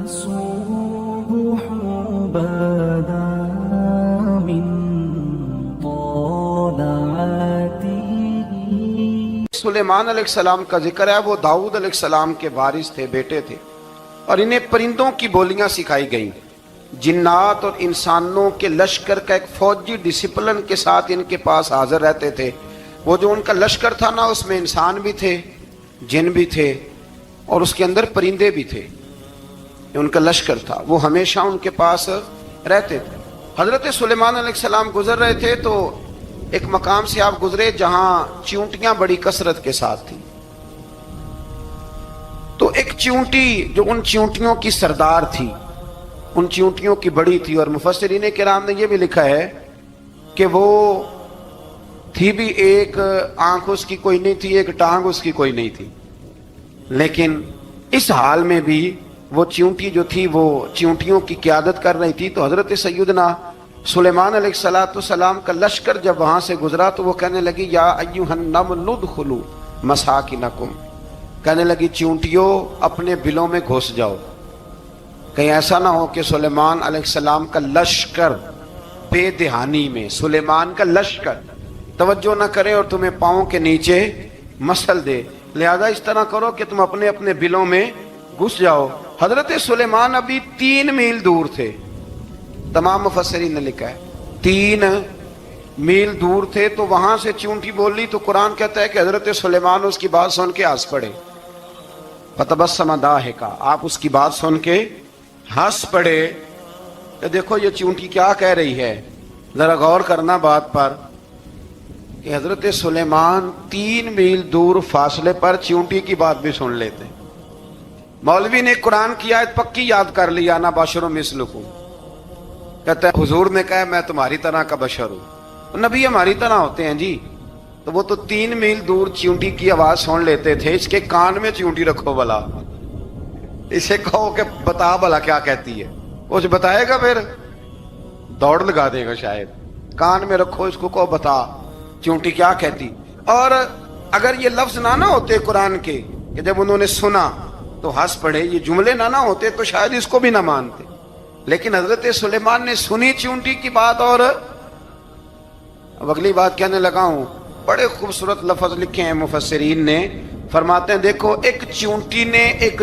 الصبح بدا من طلعته. سلیمان علیہ السلام کا ذکر ہے. وہ داؤد علیہ السلام کے وارث تھے, بیٹے تھے, اور انہیں پرندوں کی بولیاں سکھائی گئیں. جنات اور انسانوں کے لشکر کا ایک فوجی ڈسپلن کے ساتھ ان کے پاس حاضر رہتے تھے. وہ جو ان کا لشکر تھا نا, اس میں انسان بھی تھے, جن بھی تھے, اور اس کے اندر پرندے بھی تھے. ان کا لشکر تھا, وہ ہمیشہ ان کے پاس رہتے تھے. حضرت سلیمان علیہ السلام گزر رہے تھے تو ایک مقام سے آپ گزرے جہاں چیونٹیاں بڑی کثرت کے ساتھ تھیں. تو ایک چیونٹی جو ان چیونٹیوں کی سردار تھی, ان چیونٹیوں کی بڑی تھی, اور مفسرین کرام نے یہ بھی لکھا ہے کہ وہ تھی بھی ایک آنکھ اس کی کوئی نہیں تھی, ایک ٹانگ اس کی کوئی نہیں تھی, لیکن اس حال میں بھی وہ چیونٹی جو تھی وہ چیونٹیوں کی قیادت کر رہی تھی. تو حضرت سیدنا سلیمان علیہ السلام کا لشکر جب وہاں سے گزرا تو وہ کہنے لگی یا ایھا النمل ادخلوا مساکنکم, کہنے لگی چیونٹیوں اپنے بلوں میں گھس جاؤ, کہیں ایسا نہ ہو کہ سلیمان علیہ السلام کا لشکر بے دہانی میں سلیمان کا لشکر توجہ نہ کرے اور تمہیں پاؤں کے نیچے مسل دے. لہذا اس طرح کرو کہ تم اپنے اپنے بلوں میں گھس جاؤ. حضرت سلیمان ابھی 3 میل دور تھے. تمام مفسرین نے لکھا ہے 3 میل دور تھے. تو وہاں سے چیونٹی بولی تو قرآن کہتا ہے کہ حضرت سلیمان اس کی بات سن کے ہنس پڑے. فتبسم ضاحکا, آپ اس کی بات سن کے ہنس پڑے کہ دیکھو یہ چیونٹی کیا کہہ رہی ہے. ذرا غور کرنا بات پر کہ حضرت سلیمان 3 میل دور فاصلے پر چیونٹی کی بات بھی سن لیتے. مولوی نے قرآن کی آیت پکی یاد کر لی, انا بشر مثلکم, کہتا ہے حضور نے کہا میں تمہاری طرح کا بشر ہوں. نبی ہماری طرح ہوتے ہیں جی. تو وہ تو 3 میل دور چیونٹی کی آواز سن لیتے تھے. اس کے کان میں چیونٹی رکھو بلا, اسے کہو کہ بتا بلا کیا کہتی ہے. وہ جو بتائے گا پھر دوڑ لگا دے گا شاید. کان میں رکھو اس کو, کہو بتا چیونٹی کیا کہتی. اور اگر یہ لفظ نہ ہوتے قرآن کے کہ جب انہوں نے سنا تو ہنس پڑے, یہ جملے نہ ہوتے تو شاید اس کو بھی نہ مانتے. لیکن حضرت سلیمان نے سنی چیونٹی کی بات. اور اب اگلی بات کہنے لگا ہوں, بڑے خوبصورت لفظ لکھے ہیں مفسرین نے. فرماتے ہیں دیکھو ایک چیونٹی نے ایک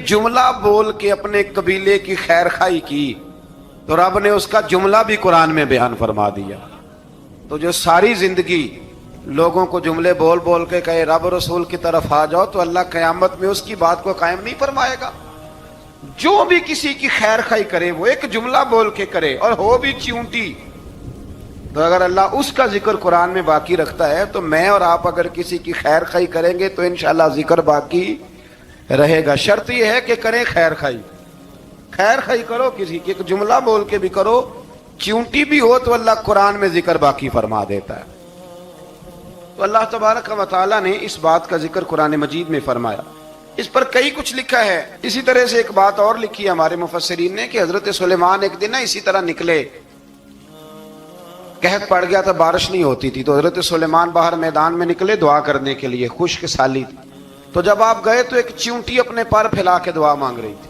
جملہ بول کے اپنے قبیلے کی خیر خواہی کی تو رب نے اس کا جملہ بھی قرآن میں بیان فرما دیا. تو جو ساری زندگی لوگوں کو جملے بول بول کے کہے رب رسول کی طرف آ جاؤ, تو اللہ قیامت میں اس کی بات کو قائم نہیں فرمائے گا. جو بھی کسی کی خیر خواہی کرے وہ ایک جملہ بول کے کرے, اور ہو بھی چیونٹی. تو اگر اللہ اس کا ذکر قرآن میں باقی رکھتا ہے تو میں اور آپ اگر کسی کی خیر خواہی کریں گے تو انشاءاللہ ذکر باقی رہے گا. شرط یہ ہے کہ کریں خیر خواہی کرو, کسی کی ایک جملہ بول کے بھی کرو, چیونٹی بھی ہو تو اللہ قرآن میں ذکر باقی فرما دیتا ہے. تو اللہ تبارک و تعالیٰ نے اس بات کا ذکر قرآن مجید میں فرمایا. اس پر کئی کچھ لکھا ہے. اسی طرح سے ایک بات اور لکھی ہے ہمارے مفسرین نے کہ حضرت سلیمان ایک دن اسی طرح نکلے, قحط پڑ گیا تھا, بارش نہیں ہوتی تھی. تو حضرت سلیمان باہر میدان میں نکلے دعا کرنے کے لیے, خشک سالی تھی. تو جب آپ گئے تو ایک چیونٹی اپنے پر پھیلا کے دعا مانگ رہی تھی.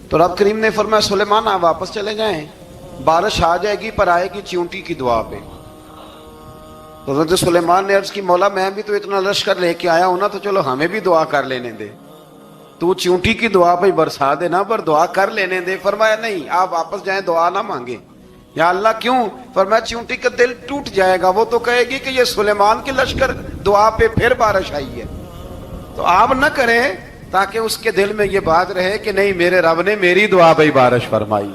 تو رب کریم نے فرمایا سلیمان آپ واپس چلے جائیں, بارش آ جائے گی پر آئے گی چیونٹی کی دعا پہ. تو حضرت سلیمان نے عرض کی مولا میں بھی تو اتنا لشکر لے کے آیا ہوں نا, تو چلو ہمیں بھی دعا کر لینے دے. تو چیونٹی کی دعا پہ برسا دینا پر دعا کر لینے دے. فرمایا نہیں آپ واپس جائیں, دعا نہ مانگے. یا اللہ کیوں؟ فرمایا چیونٹی کا دل ٹوٹ جائے گا, وہ تو کہے گی کہ یہ سلیمان کے لشکر دعا پہ پھر بارش آئی ہے. تو آپ نہ کریں تاکہ اس کے دل میں یہ بات رہے کہ نہیں میرے رب نے میری دعا پہ بارش فرمائی.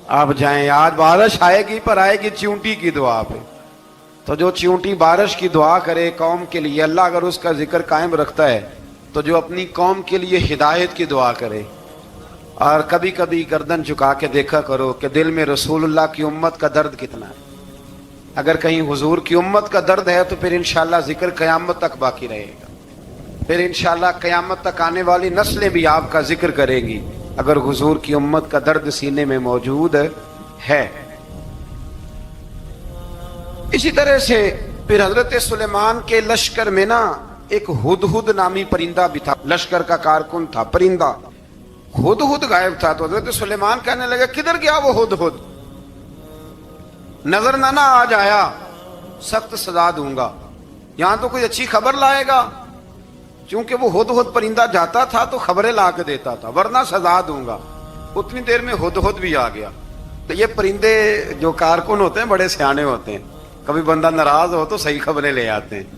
آپ جائیں, آج بارش آئے گی پر آئے گی چیونٹی کی دعا پہ. تو جو چیونٹی بارش کی دعا کرے قوم کے لیے, اللہ اگر اس کا ذکر قائم رکھتا ہے تو جو اپنی قوم کے لیے ہدایت کی دعا کرے. اور کبھی کبھی گردن جھکا کے دیکھا کرو کہ دل میں رسول اللہ کی امت کا درد کتنا ہے. اگر کہیں حضور کی امت کا درد ہے تو پھر انشاءاللہ ذکر قیامت تک باقی رہے گا. پھر انشاءاللہ قیامت تک آنے والی نسلیں بھی آپ کا ذکر کریں گی اگر حضور کی امت کا درد سینے میں موجود ہے. اسی طرح سے پھر حضرت سلیمان کے لشکر میں نا ایک ہدہد نامی پرندہ بھی تھا، لشکر کا کارکن تھا، پرندہ ہدہد غائب تھا. تو حضرت سلیمان کہنے لگے کدھر گیا وہ ہدہد؟ نظر نہ آ جایا سخت سزا دوں گا. یہاں تو کوئی اچھی خبر لائے گا، چونکہ وہ ہدہد پرندہ جاتا تھا تو خبریں لا کے دیتا تھا، ورنہ سزا دوں گا. اتنی دیر میں ہدہد بھی آ گیا. تو یہ پرندے جو کارکن ہوتے ہیں بڑے سیانے ہوتے ہیں، کبھی بندہ ناراض ہو تو صحیح خبریں لے آتے ہیں.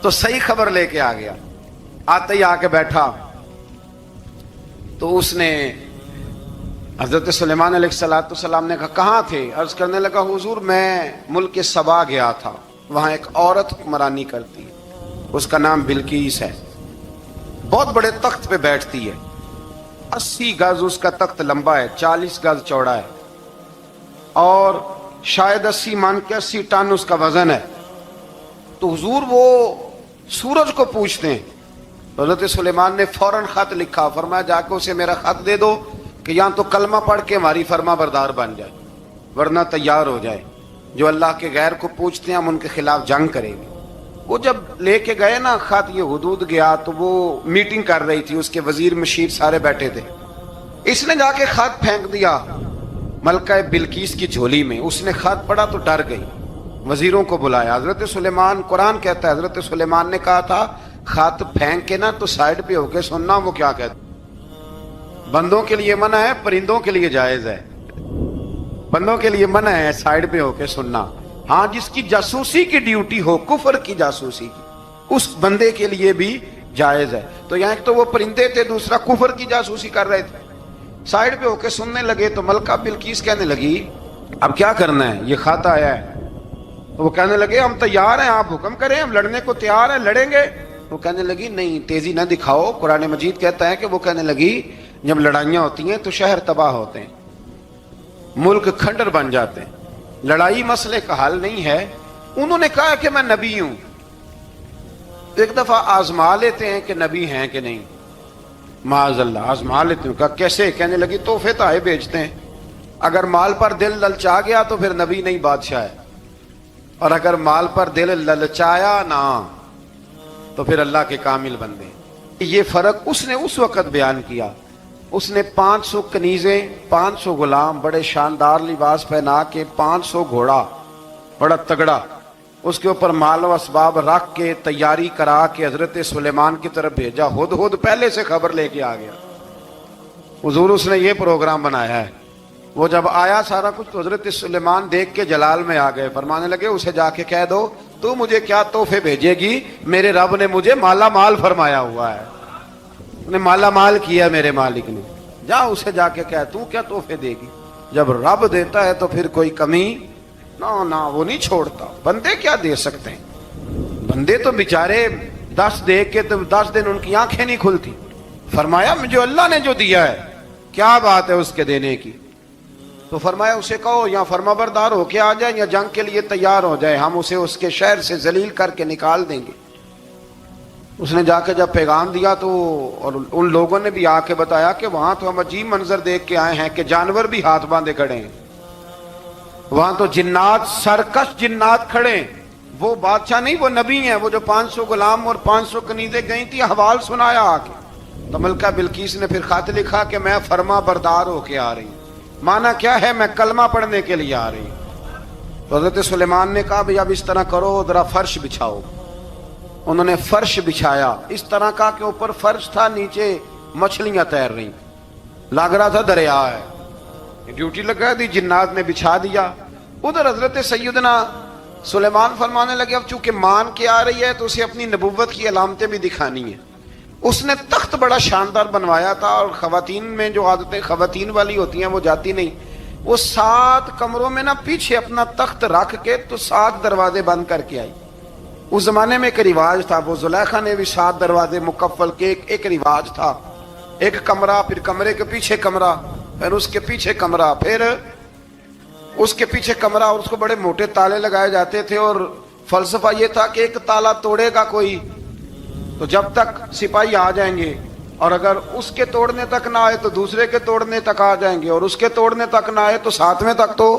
تو صحیح خبر لے کے آ گیا. آتے ہی آ کے بیٹھا تو اس نے حضرت سلیمان علیہ السلام نے کہا کہاں تھے؟ عرض کرنے لگا حضور میں ملک سبا گیا تھا، وہاں ایک عورت حکمرانی کرتی ہے، اس کا نام بلقیس ہے، بہت بڑے تخت پہ بیٹھتی ہے، 80 گز اس کا تخت لمبا ہے، 40 گز چوڑا ہے، اور شاید 80 من کے 80 ٹن اس کا وزن ہے. تو حضور وہ سورج کو پوچھتے ہیں. حضرت سلیمان نے فوراً خط لکھا، فرمایا جا کے اسے میرا خط دے دو کہ یہاں تو کلمہ پڑھ کے ہماری فرما بردار بن جائے، ورنہ تیار ہو جائے. جو اللہ کے غیر کو پوچھتے ہیں ہم ان کے خلاف جنگ کریں گے. وہ جب لے کے گئے نا خط یہ حدود گیا تو وہ میٹنگ کر رہی تھی، اس کے وزیر مشیر سارے بیٹھے تھے. اس نے جا کے خط پھینک دیا ملکہ بلقیس کی جھولی میں. اس نے خط پڑھا تو ڈر گئی، وزیروں کو بلایا. حضرت سلیمان، قرآن کہتا ہے حضرت سلیمان نے کہا تھا خط پھینک کے نا تو سائڈ پہ ہو کے سننا وہ کیا کہتا. بندوں کے لیے منع ہے، پرندوں کے لیے جائز ہے. بندوں کے لیے منع ہے سائڈ پہ ہو کے سننا. ہاں جس کی جاسوسی کی ڈیوٹی ہو، کفر کی جاسوسی کی، اس بندے کے لیے بھی جائز ہے. تو یہاں ایک تو وہ پرندے تھے، دوسرا کفر کی جاسوسی کر رہے تھے. سائڈ پہ ہو کے سننے لگے. تو ملکہ بلقیس کہنے لگی اب کیا کرنا ہے، یہ خط آیا ہے. تو وہ کہنے لگے ہم تیار ہیں، آپ حکم کریں، ہم لڑنے کو تیار ہیں، لڑیں گے. وہ کہنے لگی نہیں تیزی نہ دکھاؤ. قرآن مجید کہتا ہے کہ وہ کہنے لگی جب لڑائیاں ہوتی ہیں تو شہر تباہ ہوتے ہیں، ملک کھنڈر بن جاتے ہیں، لڑائی مسئلے کا حل نہیں ہے. انہوں نے کہا کہ میں نبی ہوں. ایک دفعہ آزما لیتے ہیں کہ نبی ہیں کہ نہیں، معاذ اللہ آزما لیتے ہیں. کہا کیسے؟ کہنے لگی تحفے تائے بیچتے ہیں، اگر مال پر دل للچا گیا تو پھر نبی نہیں بادشاہ ہے، اور اگر مال پر دل للچایا نہ تو پھر اللہ کے کامل بندے. یہ فرق اس نے اس وقت بیان کیا. اس نے 500 کنیزیں، 500 غلام، بڑے شاندار لباس پہنا کے، 500 گھوڑا بڑا تگڑا، اس کے اوپر مال و اسباب رکھ کے تیاری کرا کے حضرت سلیمان کی طرف بھیجا. ہدہد پہلے سے خبر لے کے آ گیا. حضور اس نے یہ پروگرام بنایا ہے. وہ جب آیا سارا کچھ تو حضرت سلیمان دیکھ کے جلال میں آ گئے. فرمانے لگے اسے جا کے کہہ دو تو مجھے کیا تحفے بھیجے گی، میرے رب نے مجھے مالا مال فرمایا ہوا ہے، نے مالا مال کیا میرے مالک نے. جا اسے جا کے کہہ تو کیا تحفے دے گی. جب رب دیتا ہے تو پھر کوئی کمی نہ وہ نہیں چھوڑتا. بندے کیا دے سکتے ہیں؟ بندے تو بیچارے 10 دے کے تو 10 دن ان کی آنکھیں نہیں کھلتی. فرمایا جو اللہ نے جو دیا ہے کیا بات ہے اس کے دینے کی. تو فرمایا اسے کہو یا فرما بردار ہو کے آ جائے یا جنگ کے لیے تیار ہو جائے، ہم اسے اس کے شہر سے ذلیل کر کے نکال دیں گے. اس نے جا کے جب پیغام دیا تو اور ان لوگوں نے بھی آ کے بتایا کہ وہاں تو ہم عجیب منظر دیکھ کے آئے ہیں کہ جانور بھی ہاتھ باندھے کھڑے ہیں، وہاں تو جنات، سرکش جنات کھڑے ہیں. وہ بادشاہ نہیں، وہ نبی ہیں. وہ جو 500 غلام اور 500 کنیزیں گئی تھی حوال سنایا آ کے. تو ملکہ بلقیس نے پھر خط لکھا کہ میں فرما بردار ہو کے آ رہی ہوں. مانا کیا ہے؟ میں کلمہ پڑھنے کے لیے آ رہی ہوں. تو حضرت سلیمان نے کہا بھئی اب اس طرح کرو، ذرا فرش بچھاؤ. انہوں نے فرش بچھایا اس طرح کا کہ اوپر فرش تھا، نیچے مچھلیاں تیر رہی، لگ رہا تھا دریا ہے. ڈیوٹی لگا دی، جنات نے بچھا دیا. ادھر حضرت سیدنا سلیمان فرمانے لگے اب چونکہ مان کے آ رہی ہے تو اسے اپنی نبوت کی علامتیں بھی دکھانی ہیں. اس نے تخت بڑا شاندار بنوایا تھا، اور خواتین میں جو عادتیں خواتین والی ہوتی ہیں وہ جاتی نہیں. وہ 7 کمروں میں نا پیچھے اپنا تخت رکھ کے تو 7 دروازے بند کر کے آئی. اس زمانے میں ایک رواج تھا، وہ زلیخا نے بھی 7 دروازے مکفل کے ایک رواج تھا. ایک کمرہ، پھر کمرے کے پیچھے کمرہ، پھر اس کے پیچھے کمرہ، پھر اس کے پیچھے کمرہ، اور اس کو بڑے موٹے تالے لگائے جاتے تھے. اور فلسفہ یہ تھا کہ ایک تالا توڑے گا کوئی تو جب تک سپاہی آ جائیں گے، اور اگر اس کے توڑنے تک نہ آئے تو دوسرے کے توڑنے تک آ جائیں گے، اور اس کے توڑنے تک نہ آئے تو 7ویں تک تو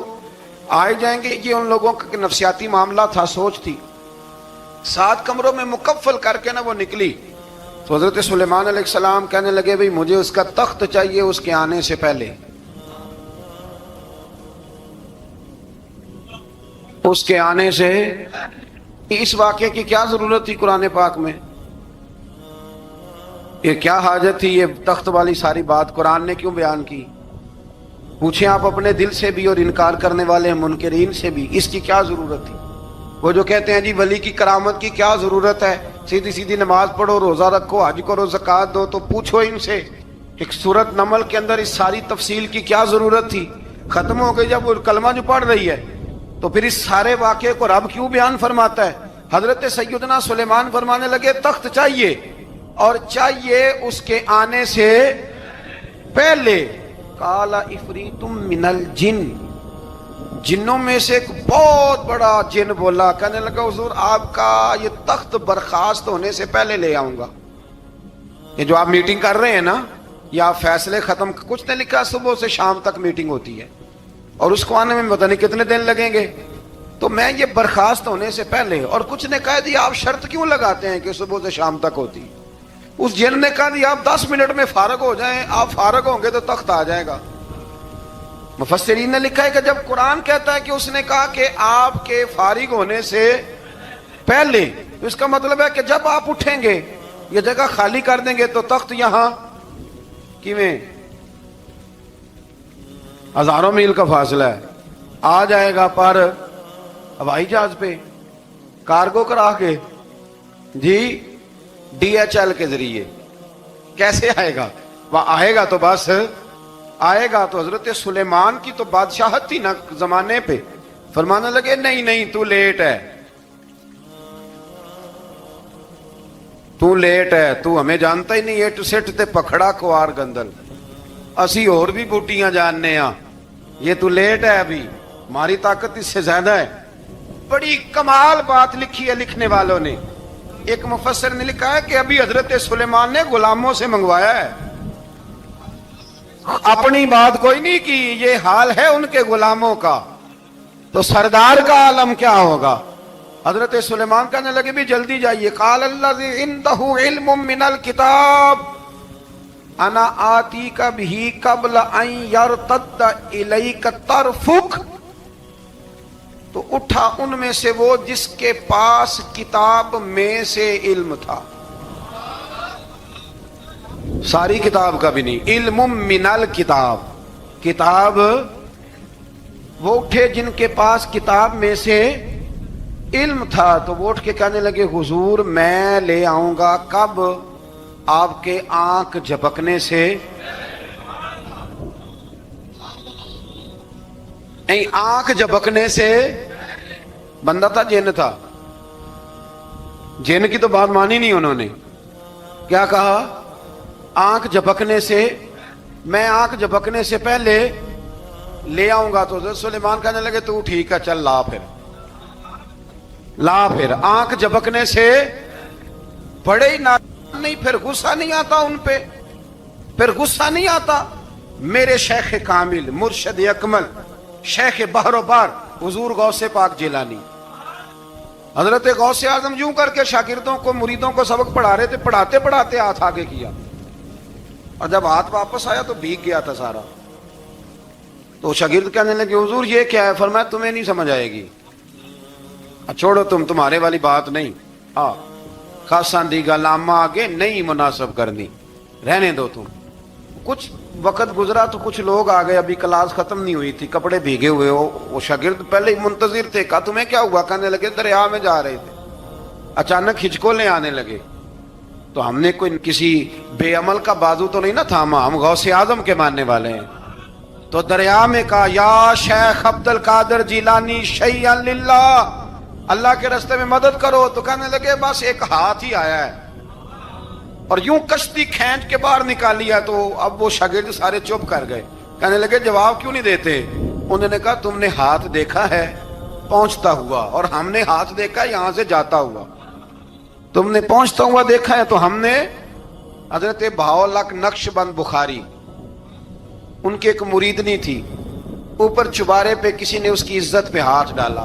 آ جائیں گے. یہ ان لوگوں کا نفسیاتی معاملہ تھا، سوچ تھی. 7 کمروں میں مکفل کر کے نا وہ نکلی تو حضرت سلیمان علیہ السلام کہنے لگے بھئی مجھے اس کا تخت چاہیے اس کے آنے سے پہلے. اس کے آنے سے اس واقعے کی کیا ضرورت تھی قرآن پاک میں؟ یہ کیا حاجت تھی یہ تخت والی ساری بات قرآن نے کیوں بیان کی؟ پوچھیں آپ اپنے دل سے بھی اور انکار کرنے والے منکرین سے بھی، اس کی کیا ضرورت تھی؟ وہ جو کہتے ہیں جی ولی کی کرامت کی کیا ضرورت ہے، سیدھی سیدھی نماز پڑھو، روزہ رکھو، حج کرو، زکوٰۃ دو، تو پوچھو ان سے ایک سورت نمل کے اندر اس ساری تفصیل کی کیا ضرورت تھی؟ ختم ہو گئی جب وہ کلمہ جو پڑھ رہی ہے تو پھر اس سارے واقعے کو رب کیوں بیان فرماتا ہے؟ حضرت سیدنا سلیمان فرمانے لگے تخت چاہیے، اور چاہیے اس کے آنے سے پہلے. قال عفریت من الجن، جنوں میں سے ایک بہت بڑا جن بولا، کہنے لگا حضور آپ کا یہ تخت برخاست ہونے سے پہلے لے آؤں گا. یہ جو آپ میٹنگ کر رہے ہیں نا، یا آپ فیصلے ختم، کچھ نے لکھا صبح سے شام تک میٹنگ ہوتی ہے اور اس کو آنے میں پتہ نہیں کتنے دن لگیں گے، تو میں یہ برخاست ہونے سے پہلے. اور کچھ نے کہا دیا آپ شرط کیوں لگاتے ہیں کہ صبح سے شام تک ہوتی؟ اس جن نے کہا دیا آپ 10 منٹ میں فارغ ہو جائیں، آپ فارغ ہوں گے تو تخت آ جائے گا. مفسرین نے لکھا ہے کہ جب قرآن کہتا ہے کہ اس نے کہا کہ آپ کے فارغ ہونے سے پہلے، تو اس کا مطلب ہے کہ جب آپ اٹھیں گے یہ جگہ خالی کر دیں گے تو تخت یہاں کیویں ہزاروں میل کا فاصلہ ہے آ جائے گا، پر ہوائی جہاز پہ کارگو کرا کے جی DHL کے ذریعے کیسے آئے گا؟ وہ آئے گا تو بس آئے گا. تو حضرت سلیمان کی تو بادشاہت تھی نا زمانے پہ، فرمانے لگے نہیں نہیں تو لیٹ ہے، تو لیٹ ہے، تو ہمیں جانتا ہی نہیں. ایٹ سٹ تے پکھڑا کوار گندل، اسی اور بھی بوٹیاں جاننے ہاں، یہ تو لیٹ ہے، ابھی ہماری طاقت اس سے زیادہ ہے. بڑی کمال بات لکھی ہے لکھنے والوں نے. ایک مفسر نے لکھا ہے کہ ابھی حضرت سلیمان نے غلاموں سے منگوایا ہے، اپنی بات کوئی نہیں کی. یہ حال ہے ان کے غلاموں کا، تو سردار کا عالم کیا ہوگا؟ حضرت سلیمان کہنے لگے بھی جلدی جائیے. قال الذی عنده علم من الکتاب انا آتیک بہ قبل ان یرتد الیک طرفک. تو اٹھا ان میں سے وہ جس کے پاس کتاب میں سے علم تھا، ساری کتاب کا بھی نہیں، علم من الکتاب، کتاب. وہ اٹھے جن کے پاس کتاب میں سے علم تھا، تو وہ اٹھ کے کہنے لگے حضور میں لے آؤں گا. کب؟ آپ کے آنکھ جھپکنے سے. آنکھ جھپکنے سے. بندہ تھا جن تھا؟ جن کی تو بات مانی نہیں انہوں نے. کیا کہا؟ آنکھ جھپکنے سے. میں آنکھ جھپکنے سے پہلے لے آؤں گا. تو حضرت سلیمان کہنے لگے تو ٹھیک ہے چل لا پھر لا. پھر آنکھ جھپکنے سے بڑے ہی نہیں، پھر غصہ نہیں آتا ان پہ، پھر غصہ نہیں آتا. میرے شیخ کامل مرشد اکمل شیخ بحر و بار حضور غوث پاک جیلانی، حضرت غوث اعظم یوں کر کے شاگردوں کو مریدوں کو سبق پڑھا رہے تھے، پڑھاتے پڑھاتے ہاتھ آگے کیا، اور جب ہاتھ واپس آیا تو بھیگ گیا تھا سارا. تو شاگرد کہنے لگے حضور یہ کیا ہے؟ فرمایا تمہیں نہیں سمجھ آئے گی، چھوڑو تمہارے والی بات نہیں. خاصاں دی گل آما آگے نہیں مناسب کرنی، رہنے دو تم. کچھ وقت گزرا تو کچھ لوگ آ گئے، ابھی کلاس ختم نہیں ہوئی تھی، کپڑے بھیگے ہوئے ہو. وہ شاگرد پہلے ہی منتظر تھے. کہا تمہیں کیا ہوا؟ کہنے لگے دریا میں جا رہے تھے، اچانک ہچکولیں آنے لگے. تو ہم نے کوئی کسی بے عمل کا بازو تو نہیں نہ تھاما، ہم غوث اعظم کے ماننے والے ہیں. تو دریا میں کہا یا شیخ عبد القادر جیلانی شیئا للہ، اللہ کے راستے میں مدد کرو. تو کہنے لگے بس ایک ہاتھ ہی آیا ہے، اور یوں کشتی کھینچ کے باہر نکالی ہے. تو اب وہ شاگرد سارے چپ کر گئے، کہنے لگے جواب کیوں نہیں دیتے؟ انہوں نے کہا تم نے ہاتھ دیکھا ہے پہنچتا ہوا، اور ہم نے ہاتھ دیکھا یہاں سے جاتا ہوا. تم نے پہنچتا ہوا دیکھا ہے، تو ہم نے حضرت بہاؤالحق نقش بند بخاری، ان کی ایک مریدنی تھی، اوپر چبارے پہ کسی نے اس کی عزت پہ ہاتھ ڈالا،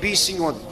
20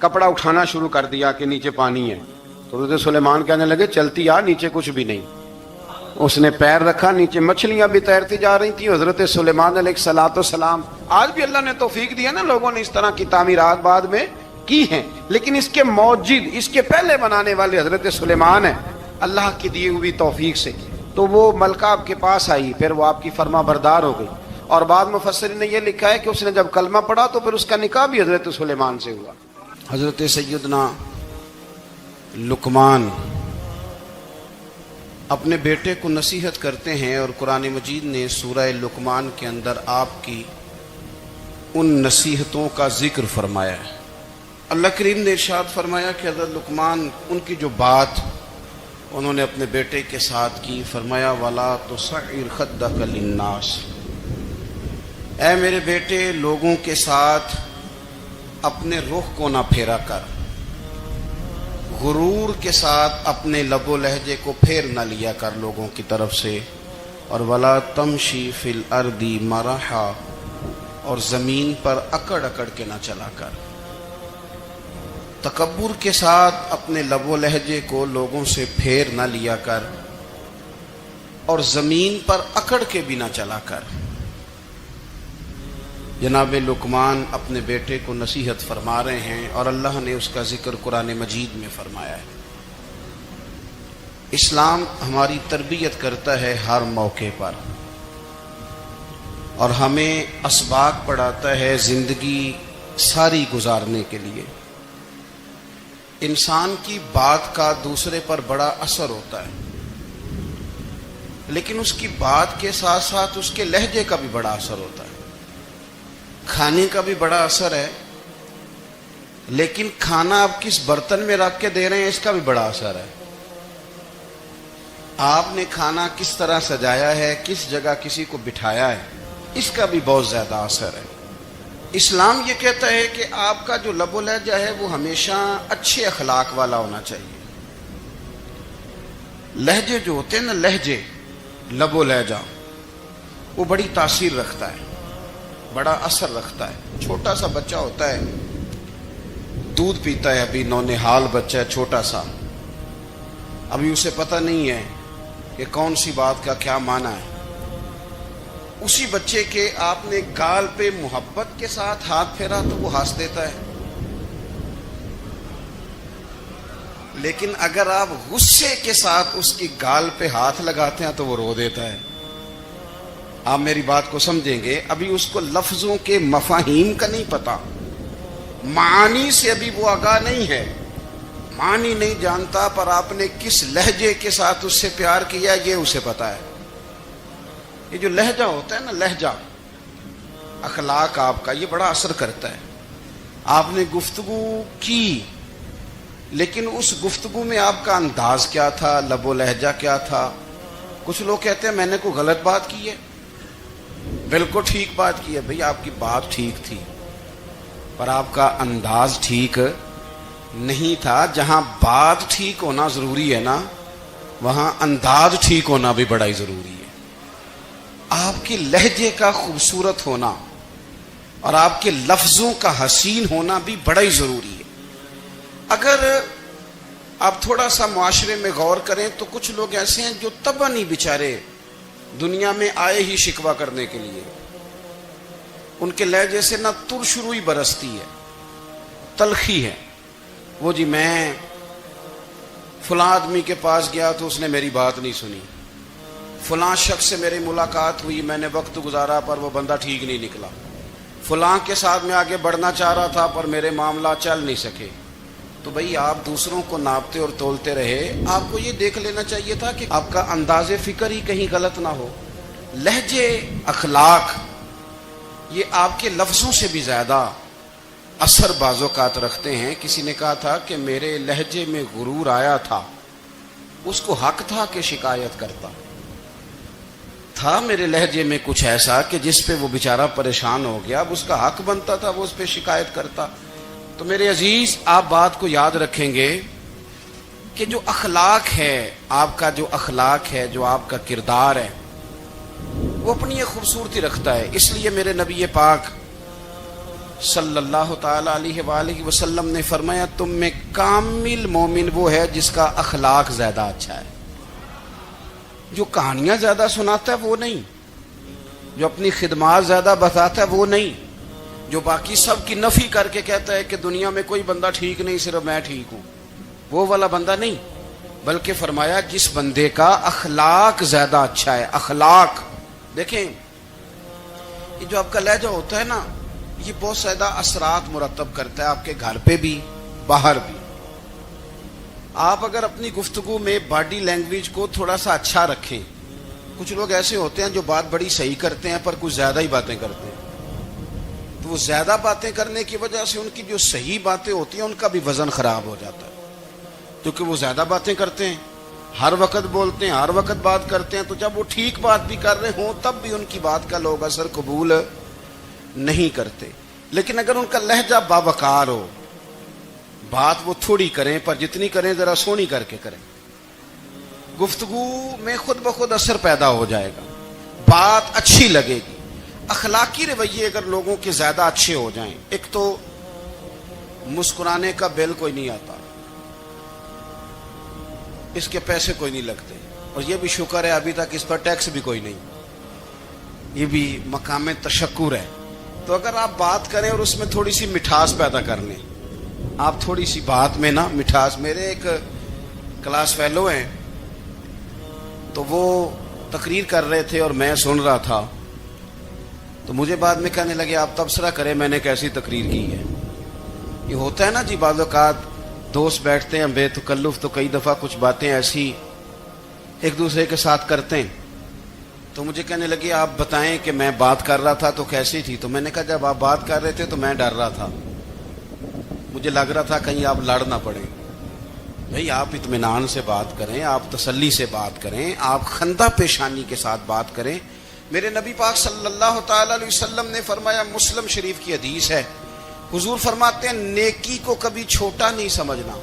کپڑا اٹھانا شروع کر دیا کہ نیچے پانی ہے. تو حضرت سلیمان کہنے لگے چلتی آ, نیچے کچھ بھی نہیں. اس نے پیر رکھا, نیچے مچھلیاں بھی تیرتی جا رہی تھیں. حضرت سلیمان علیہ الصلوۃ والسلام, آج بھی اللہ نے توفیق دیا نا, لوگوں نے اس طرح کی تعمیرات بعد میں کی ہیں, لیکن اس کے موجد, اس کے پہلے بنانے والے حضرت سلیمان ہیں اللہ کی دی ہوئی توفیق سے. تو وہ ملکہ آپ کے پاس آئی, پھر وہ آپ کی فرما بردار ہو گئی. اور بعد مفسرین نے یہ لکھا ہے کہ اس نے جب کلمہ پڑھا تو پھر اس کا نکاح بھی حضرت سلیمان سے ہوا. حضرت سیدنا لقمان اپنے بیٹے کو نصیحت کرتے ہیں, اور قرآن مجید نے سورہ لقمان کے اندر آپ کی ان نصیحتوں کا ذکر فرمایا ہے. اللہ کریم نے ارشاد فرمایا کہ حضرت لقمان, ان کی جو بات انہوں نے اپنے بیٹے کے ساتھ کی, فرمایا وَلَا تُصَعِّرْ خَدَّكَ لِلنَّاسِ, اے میرے بیٹے لوگوں کے ساتھ اپنے رخ کو نہ پھیرا کر, غرور کے ساتھ اپنے لب و لہجے کو پھیر نہ لیا کر لوگوں کی طرف سے. اور وَلَا تَمْشِي فِي الْأَرْضِ مَرَحًا, اور زمین پر اکڑ اکڑ کے نہ چلا کر. تکبر کے ساتھ اپنے لب و لہجے کو لوگوں سے پھیر نہ لیا کر, اور زمین پر اکڑ کے بھی نہ چلا کر. جناب لقمان اپنے بیٹے کو نصیحت فرما رہے ہیں, اور اللہ نے اس کا ذکر قرآن مجید میں فرمایا ہے. اسلام ہماری تربیت کرتا ہے ہر موقع پر, اور ہمیں اسباق پڑھاتا ہے زندگی ساری گزارنے کے لیے. انسان کی بات کا دوسرے پر بڑا اثر ہوتا ہے, لیکن اس کی بات کے ساتھ ساتھ اس کے لہجے کا بھی بڑا اثر ہوتا ہے. کھانے کا بھی بڑا اثر ہے, لیکن کھانا آپ کس برتن میں رکھ کے دے رہے ہیں اس کا بھی بڑا اثر ہے. آپ نے کھانا کس طرح سجایا ہے, کس جگہ کسی کو بٹھایا ہے, اس کا بھی بہت زیادہ اثر ہے. اسلام یہ کہتا ہے کہ آپ کا جو لب و لہجہ ہے وہ ہمیشہ اچھے اخلاق والا ہونا چاہیے. لہجے جو ہوتے ہیں نا, لہجے, لب و لہجہ, وہ بڑی تاثیر رکھتا ہے, بڑا اثر رکھتا ہے. چھوٹا سا بچہ ہوتا ہے, دودھ پیتا ہے, ابھی نونہال بچہ ہے چھوٹا سا, ابھی اسے پتہ نہیں ہے کہ کون سی بات کا کیا معنی ہے. اسی بچے کے آپ نے گال پہ محبت کے ساتھ ہاتھ پھیرا تو وہ ہنس دیتا ہے, لیکن اگر آپ غصے کے ساتھ اس کی گال پہ ہاتھ لگاتے ہیں تو وہ رو دیتا ہے. آپ میری بات کو سمجھیں گے, ابھی اس کو لفظوں کے مفاہیم کا نہیں پتا, معانی سے ابھی وہ آگاہ نہیں ہے, معنی نہیں جانتا, پر آپ نے کس لہجے کے ساتھ اس سے پیار کیا یہ اسے پتا ہے. یہ جو لہجہ ہوتا ہے نا, لہجہ, اخلاق آپ کا, یہ بڑا اثر کرتا ہے. آپ نے گفتگو کی, لیکن اس گفتگو میں آپ کا انداز کیا تھا, لب و لہجہ کیا تھا. کچھ لوگ کہتے ہیں میں نے کوئی غلط بات کی ہے, بالکل ٹھیک بات کی ہے. بھئی آپ کی بات ٹھیک تھی, پر آپ کا انداز ٹھیک نہیں تھا. جہاں بات ٹھیک ہونا ضروری ہے نا, وہاں انداز ٹھیک ہونا بھی بڑا ہی ضروری ہے. آپ کے لہجے کا خوبصورت ہونا اور آپ کے لفظوں کا حسین ہونا بھی بڑا ہی ضروری ہے. اگر آپ تھوڑا سا معاشرے میں غور کریں تو کچھ لوگ ایسے ہیں جو طبعاً ہی بیچارے دنیا میں آئے ہی شکوہ کرنے کے لیے. ان کے لہجے سے نہ ترش روئی برستی ہے, تلخی ہے. وہ جی میں فلاں آدمی کے پاس گیا تو اس نے میری بات نہیں سنی, فلاں شخص سے میری ملاقات ہوئی, میں نے وقت گزارا پر وہ بندہ ٹھیک نہیں نکلا, فلاں کے ساتھ میں آگے بڑھنا چاہ رہا تھا پر میرے معاملہ چل نہیں سکے. تو بھئی آپ دوسروں کو ناپتے اور تولتے رہے, آپ کو یہ دیکھ لینا چاہیے تھا کہ آپ کا انداز فکر ہی کہیں غلط نہ ہو. لہجے, اخلاق, یہ آپ کے لفظوں سے بھی زیادہ اثر بعض اوقات رکھتے ہیں. کسی نے کہا تھا کہ میرے لہجے میں غرور آیا تھا, اس کو حق تھا کہ شکایت کرتا تھا. میرے لہجے میں کچھ ایسا کہ جس پہ وہ بیچارہ پریشان ہو گیا, اب اس کا حق بنتا تھا وہ اس پہ شکایت کرتا. تو میرے عزیز, آپ بات کو یاد رکھیں گے کہ جو اخلاق ہے, آپ کا جو اخلاق ہے, جو آپ کا کردار ہے, وہ اپنی ایک خوبصورتی رکھتا ہے. اس لیے میرے نبی پاک صلی اللہ تعالی علیہ وآلہ وسلم نے فرمایا تم میں کامل مومن وہ ہے جس کا اخلاق زیادہ اچھا ہے. جو کہانیاں زیادہ سناتا ہے وہ نہیں, جو اپنی خدمات زیادہ بتاتا ہے وہ نہیں, جو باقی سب کی نفی کر کے کہتا ہے کہ دنیا میں کوئی بندہ ٹھیک نہیں صرف میں ٹھیک ہوں, وہ والا بندہ نہیں. بلکہ فرمایا جس بندے کا اخلاق زیادہ اچھا ہے. اخلاق دیکھیں, یہ جو آپ کا لہجہ ہوتا ہے نا, یہ بہت زیادہ اثرات مرتب کرتا ہے آپ کے گھر پہ بھی باہر بھی. آپ اگر اپنی گفتگو میں باڈی لینگویج کو تھوڑا سا اچھا رکھیں, کچھ لوگ ایسے ہوتے ہیں جو بات بڑی صحیح کرتے ہیں پر کچھ زیادہ ہی باتیں کرتے ہیں, تو وہ زیادہ باتیں کرنے کی وجہ سے ان کی جو صحیح باتیں ہوتی ہیں ان کا بھی وزن خراب ہو جاتا ہے, کیونکہ وہ زیادہ باتیں کرتے ہیں, ہر وقت بولتے ہیں, ہر وقت بات کرتے ہیں. تو جب وہ ٹھیک بات بھی کر رہے ہوں تب بھی ان کی بات کا لوگ اثر قبول نہیں کرتے. لیکن اگر ان کا لہجہ باوقار ہو, بات وہ تھوڑی کریں پر جتنی کریں ذرا سونی کر کے کریں, گفتگو میں خود بخود اثر پیدا ہو جائے گا, بات اچھی لگے گی. اخلاقی رویے اگر لوگوں کے زیادہ اچھے ہو جائیں, ایک تو مسکرانے کا بل کوئی نہیں آتا, اس کے پیسے کوئی نہیں لگتے, اور یہ بھی شکر ہے ابھی تک اس پر ٹیکس بھی کوئی نہیں, یہ بھی مقام تشکر ہے. تو اگر آپ بات کریں اور اس میں تھوڑی سی مٹھاس پیدا کر لیں, آپ تھوڑی سی بات میں نا مٹھاس. میرے ایک کلاس فیلو ہیں, تو وہ تقریر کر رہے تھے اور میں سن رہا تھا, تو مجھے بعد میں کہنے لگے آپ تبصرہ کریں میں نے کیسی تقریر کی ہے. یہ ہوتا ہے نا جی, بعض اوقات دوست بیٹھتے ہیں بے تکلف تو کئی دفعہ کچھ باتیں ایسی ایک دوسرے کے ساتھ کرتے ہیں. تو مجھے کہنے لگے آپ بتائیں کہ میں بات کر رہا تھا تو کیسی تھی. تو میں نے کہا جب آپ بات کر رہے تھے تو میں ڈر رہا تھا, مجھے لگ رہا تھا کہیں آپ لڑ نہ پڑیں. بھئی آپ اطمینان سے بات کریں, آپ تسلی سے بات کریں, آپ خندہ پیشانی کے ساتھ بات کریں. میرے نبی پاک صلی اللہ تعالی علیہ وسلم نے فرمایا, مسلم شریف کی حدیث ہے, حضور فرماتے ہیں نیکی کو کبھی چھوٹا نہیں سمجھنا,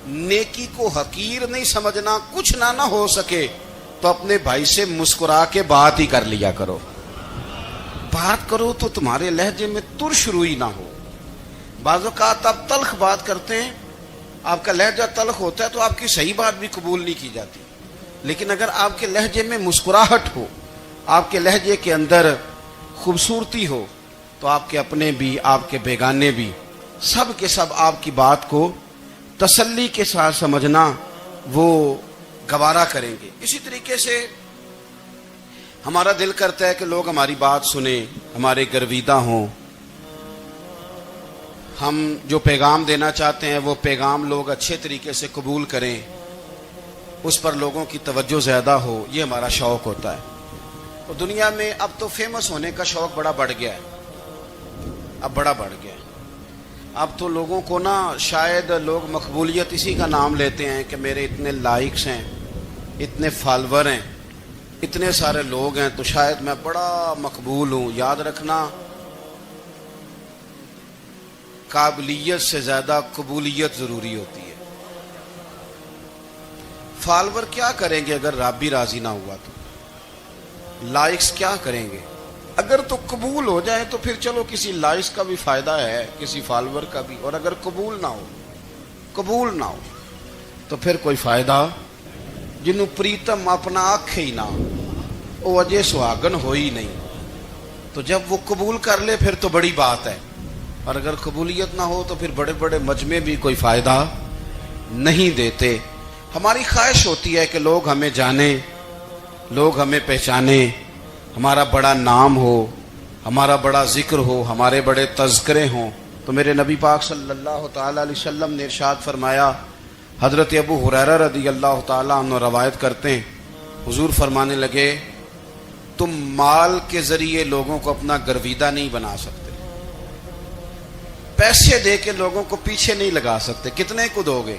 نیکی کو حقیر نہیں سمجھنا. کچھ نہ ہو سکے تو اپنے بھائی سے مسکرا کے بات ہی کر لیا کرو. بات کرو تو تمہارے لہجے میں ترش روئی نہ ہو. بعض اوقات آپ تلخ بات کرتے ہیں, آپ کا لہجہ تلخ ہوتا ہے تو آپ کی صحیح بات بھی قبول نہیں کی جاتی. لیکن اگر آپ کے لہجے میں مسکراہٹ ہو, آپ کے لہجے کے اندر خوبصورتی ہو, تو آپ کے اپنے بھی آپ کے بیگانے بھی سب کے سب آپ کی بات کو تسلی کے ساتھ سمجھنا وہ گوارا کریں گے. اسی طریقے سے ہمارا دل کرتا ہے کہ لوگ ہماری بات سنیں, ہمارے گرویدہ ہوں, ہم جو پیغام دینا چاہتے ہیں وہ پیغام لوگ اچھے طریقے سے قبول کریں, اس پر لوگوں کی توجہ زیادہ ہو, یہ ہمارا شوق ہوتا ہے. اور دنیا میں اب تو فیمس ہونے کا شوق بڑا بڑھ گیا ہے, اب بڑا بڑھ گیا ہے. اب تو لوگوں کو نا شاید لوگ مقبولیت اسی کا نام لیتے ہیں کہ میرے اتنے لائکس ہیں, اتنے فالور ہیں, اتنے سارے لوگ ہیں تو شاید میں بڑا مقبول ہوں. یاد رکھنا, قابلیت سے زیادہ قبولیت ضروری ہوتی ہے. فالور کیا کریں گے اگر رب بھی راضی نہ ہوا تو, لائکس کیا کریں گے. اگر تو قبول ہو جائے تو پھر چلو کسی لائکس کا بھی فائدہ ہے, کسی فالور کا بھی. اور اگر قبول نہ ہو تو پھر کوئی فائدہ. جنوں پریتم اپنا آنکھ ہی نہ, وہ اجے سہاگن ہو ہی نہیں. تو جب وہ قبول کر لے پھر تو بڑی بات ہے, اور اگر قبولیت نہ ہو تو پھر بڑے بڑے مجمع بھی کوئی فائدہ نہیں دیتے. ہماری خواہش ہوتی ہے کہ لوگ ہمیں جانیں, لوگ ہمیں پہچانیں, ہمارا بڑا نام ہو, ہمارا بڑا ذکر ہو, ہمارے بڑے تذکرے ہوں. تو میرے نبی پاک صلی اللہ تعالی علیہ وسلم نے ارشاد فرمایا, حضرت ابو ہریرہ رضی اللہ تعالیٰ عنہ روایت کرتے ہیں, حضور فرمانے لگے تم مال کے ذریعے لوگوں کو اپنا گرویدہ نہیں بنا سکتے, پیسے دے کے لوگوں کو پیچھے نہیں لگا سکتے. کتنے کو دو گے؟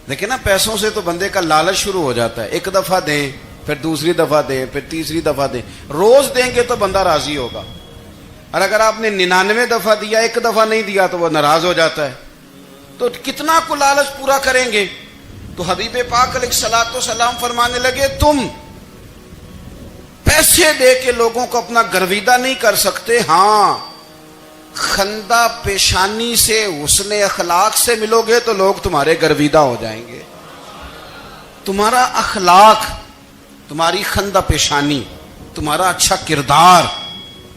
لیکن نا پیسوں سے تو بندے کا لالچ شروع ہو جاتا ہے. ایک دفعہ دیں, پھر دوسری دفعہ دیں, پھر تیسری دفعہ دیں. روز دیں گے تو بندہ راضی ہوگا, اور اگر آپ نے 99 دفعہ دیا, ایک دفعہ نہیں دیا تو وہ ناراض ہو جاتا ہے. تو کتنا کو لالچ پورا کریں گے. تو حبیب پاک علیہ الصلوۃ والسلام فرمانے لگے تم پیسے دے کے لوگوں کو اپنا گرویدہ نہیں کر سکتے. ہاں خندہ پیشانی سے حسن اخلاق سے ملو گے تو لوگ تمہارے گرویدہ ہو جائیں گے. تمہارا اخلاق، تمہاری خندہ پیشانی، تمہارا اچھا کردار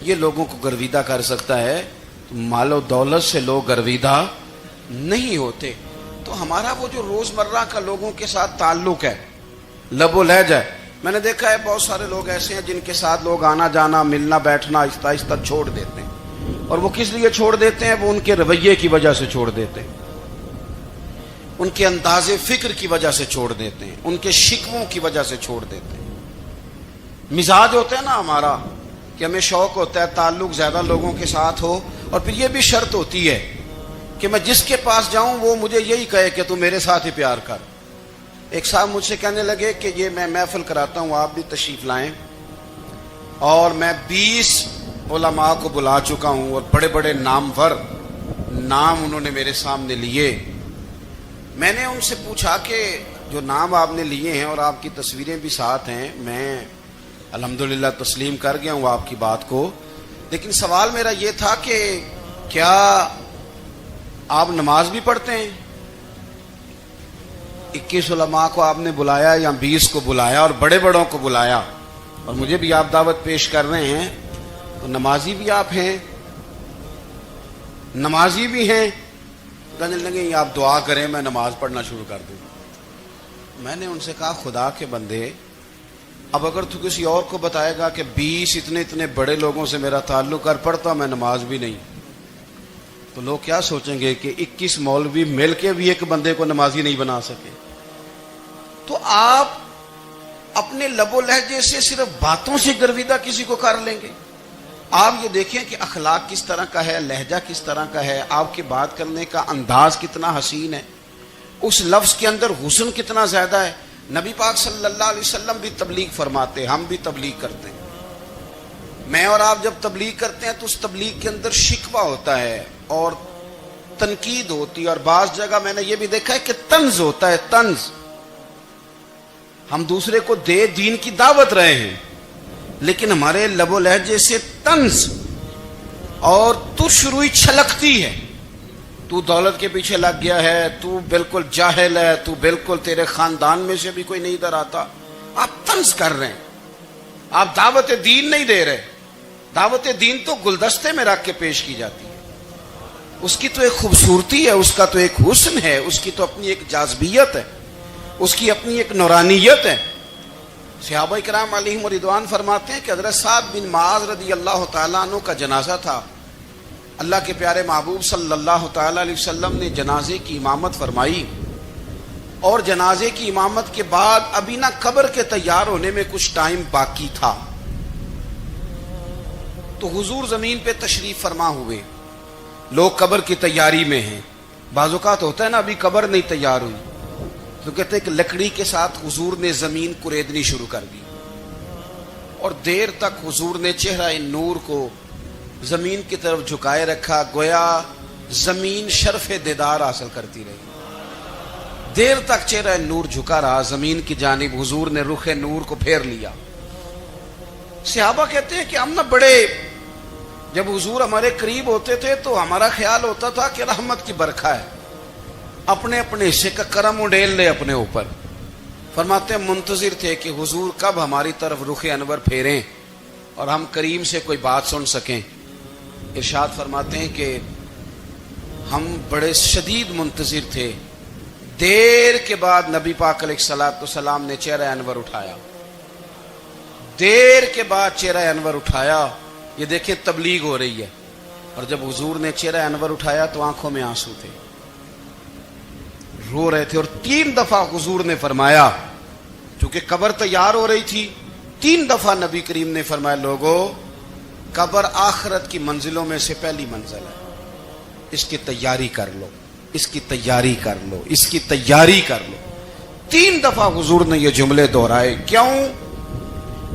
یہ لوگوں کو گرویدہ کر سکتا ہے. مال و دولت سے لوگ گرویدہ نہیں ہوتے. تو ہمارا وہ جو روزمرہ کا لوگوں کے ساتھ تعلق ہے، لب و لہجہ ہے. میں نے دیکھا ہے بہت سارے لوگ ایسے ہیں جن کے ساتھ لوگ آنا جانا ملنا بیٹھنا آہستہ آہستہ چھوڑ دیتے ہیں. اور وہ کس لیے چھوڑ دیتے ہیں؟ وہ ان کے رویے کی وجہ سے چھوڑ دیتے ہیں، ان کے انداز فکر کی وجہ سے چھوڑ دیتے ہیں، ان کے شکووں کی وجہ سے چھوڑ دیتے ہیں. مزاج ہوتا ہے نا ہمارا کہ ہمیں شوق ہوتا ہے تعلق زیادہ لوگوں کے ساتھ ہو، اور پھر یہ بھی شرط ہوتی ہے کہ میں جس کے پاس جاؤں وہ مجھے یہی کہے کہ تو میرے ساتھ ہی پیار کر. ایک صاحب مجھ سے کہنے لگے کہ یہ میں محفل کراتا ہوں، آپ بھی تشریف لائیں، اور میں 20 علماء کو بلا چکا ہوں اور بڑے بڑے نامور نام انہوں نے میرے سامنے لیے. میں نے ان سے پوچھا کہ جو نام آپ نے لیے ہیں اور آپ کی تصویریں بھی ساتھ ہیں، میں الحمدللہ تسلیم کر گیا ہوں آپ کی بات کو، لیکن سوال میرا یہ تھا کہ کیا آپ نماز بھی پڑھتے ہیں؟ 21 علماء کو آپ نے بلایا یا 20 کو بلایا اور بڑے بڑوں کو بلایا، اور مجھے بھی آپ دعوت پیش کر رہے ہیں، تو نمازی بھی آپ ہیں، نمازی بھی ہیں. کہنے لگے آپ دعا کریں میں نماز پڑھنا شروع کر دوں. میں نے ان سے کہا خدا کے بندے، اب اگر تو کسی اور کو بتائے گا کہ 20 اتنے بڑے لوگوں سے میرا تعلق کر پڑتا میں نماز بھی نہیں، تو لوگ کیا سوچیں گے کہ 21 مولوی مل کے بھی ایک بندے کو نمازی نہیں بنا سکے. تو آپ اپنے لب و لہجے سے صرف باتوں سے گرویدہ کسی کو کر لیں گے؟ آپ یہ دیکھیں کہ اخلاق کس طرح کا ہے، لہجہ کس طرح کا ہے، آپ کی بات کرنے کا انداز کتنا حسین ہے، اس لفظ کے اندر حسن کتنا زیادہ ہے. نبی پاک صلی اللہ علیہ وسلم بھی تبلیغ فرماتے، ہم بھی تبلیغ کرتے ہیں. میں اور آپ جب تبلیغ کرتے ہیں تو اس تبلیغ کے اندر شکوہ ہوتا ہے اور تنقید ہوتی ہے، اور بعض جگہ میں نے یہ بھی دیکھا ہے کہ طنز ہوتا ہے. طنز، ہم دوسرے کو دین کی دعوت رہے ہیں لیکن ہمارے لب و لہجے سے طنز اور تش روئی چھلکتی ہے. تو دولت کے پیچھے لگ گیا ہے، تو بالکل جاہل ہے، تو بالکل تیرے خاندان میں سے بھی کوئی نہیں ادھر آتا. آپ طنز کر رہے ہیں، آپ دعوت دین نہیں دے رہے. دعوت دین تو گلدستے میں رکھ کے پیش کی جاتی ہے، اس کی تو ایک خوبصورتی ہے، اس کا تو ایک حسن ہے، اس کی تو اپنی ایک جاذبیت ہے، اس کی اپنی ایک نورانیت ہے. صحابہ کرام علیہم رضوان فرماتے ہیں کہ حضرت سعد بن معاذ رضی اللہ تعالیٰ عنہ کا جنازہ تھا. اللہ کے پیارے محبوب صلی اللہ تعالیٰ علیہ وسلم نے جنازے کی امامت فرمائی، اور جنازے کی امامت کے بعد ابھی نہ قبر کے تیار ہونے میں کچھ ٹائم باقی تھا، تو حضور زمین پہ تشریف فرما ہوئے. لوگ قبر کی تیاری میں ہیں. بعض اوقات ہوتا ہے نا ابھی قبر نہیں تیار ہوئی تو کہتے ہیں کہ لکڑی کے ساتھ حضور نے زمین کریدنی شروع کر دی، اور دیر تک حضور نے چہرہ نور کو زمین کی طرف جھکائے رکھا، گویا زمین شرف دیدار حاصل کرتی رہی. دیر تک چہرہ نور جھکا رہا زمین کی جانب، حضور نے رخ نور کو پھیر لیا. صحابہ کہتے ہیں کہ ہم نہ بڑے، جب حضور ہمارے قریب ہوتے تھے تو ہمارا خیال ہوتا تھا کہ رحمت کی برکھا ہے، اپنے اپنے حصے کا کرم اڈیل لے اپنے اوپر. فرماتے ہیں منتظر تھے کہ حضور کب ہماری طرف رخ انور پھیریں اور ہم کریم سے کوئی بات سن سکیں. ارشاد فرماتے ہیں کہ ہم بڑے شدید منتظر تھے. دیر کے بعد نبی پاک علیہ الصلوۃ والسلام نے چہرہ انور اٹھایا، دیر کے بعد چہرہ انور اٹھایا. یہ دیکھیں تبلیغ ہو رہی ہے، اور جب حضور نے چہرہ انور اٹھایا تو آنکھوں میں آنسو تھے، رو رہے تھے. اور 3 دفعہ حضور نے فرمایا، چونکہ قبر تیار ہو رہی تھی، 3 دفعہ نبی کریم نے فرمایا لوگو قبر آخرت کی منزلوں میں سے پہلی منزل ہے، اس کی تیاری کر لو، اس کی تیاری کر لو، اس کی تیاری کر لو. 3 دفعہ حضور نے یہ جملے دہرائے. کیوں؟